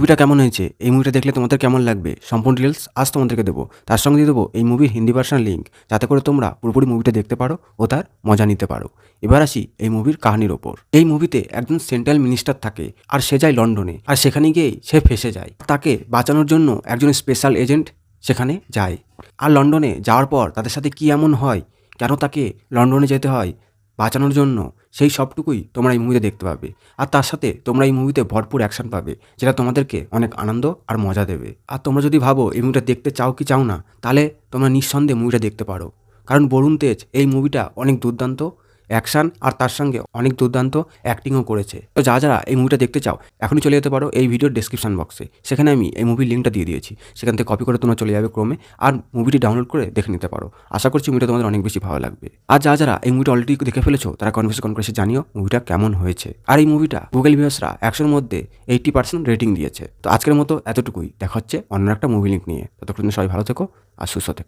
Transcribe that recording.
মুভিটা কেমন হয়েছে, এই মুভিটা দেখলে তোমাদের কেমন লাগবে, সম্পূর্ণ ডিটেলস আজ তোমাদেরকে দেবো। তার সঙ্গে দিয়ে দেবো এই মুভির হিন্দি ভার্সন লিঙ্ক, যাতে করে তোমরা পুরোপুরি মুভিটা দেখতে পারো ও তার মজা নিতে পারো। এবার আসি এই মুভির কাহিনীর ওপর। এই মুভিতে একজন সেন্ট্রাল মিনিস্টার থাকে, আর সে যায় লন্ডনে, আর সেখানে গিয়েই সে ফেঁসে যায়। তাকে বাঁচানোর জন্য একজন স্পেশাল এজেন্ট সেখানে যায়। আর লন্ডনে যাওয়ার পর তাদের সাথে কী এমন হয়, কেন তাকে লন্ডনে যেতে হয় বাঁচানোর জন্য, সেই সবটুকুই তোমরা এই মুভিতে দেখতে পাবে। আর তার সাথে তোমরা এই মুভিতে ভরপুর অ্যাকশন পাবে, যেটা তোমাদেরকে অনেক আনন্দ আর মজা দেবে। আর তোমরা যদি ভাবো এই মুভিটা দেখতে চাও কি চাও না, তাহলে তোমরা নিঃসন্দেহে মুভিটা দেখতে পারো। কারণ বরুণ তেজ এই মুভিটা অনেক দুর্দান্ত অ্যাকশন আর তার সঙ্গে অনেক দুর্দান্ত অ্যাক্টিংও করেছে। তো যারা এই মুভিটা দেখতে চাও এখনই চলে যেতে পারো এই ভিডিওর ডেসক্রিপশন বক্সে, সেখানে আমি এই মুভির লিঙ্কটা দিয়ে দিয়েছি। সেখান থেকে কপি করে তোমরা চলে যাবে ক্রমে, আর মুভিটি ডাউনলোড করে দেখে নিতে পারো। আশা করছি মুভিটা তোমাদের অনেক বেশি ভালো লাগবে। আর যারা এই মুভিটা অলরেডি দেখে ফেলেছো তারা কনভার্সে কনভার্সে জানিও মুভিটা কেমন হয়েছে। আর এই মুভিটা গুগল ভিউয়ার্সরা 100-এর মধ্যে 80% রেটিং দিয়েছে। তো আজকের মতো এতটুকুই, দেখা হচ্ছে অন্য একটা মুভি লিঙ্ক নিয়ে। ততক্ষণ সবাই ভালো থেকো আর সুস্থ থেকো।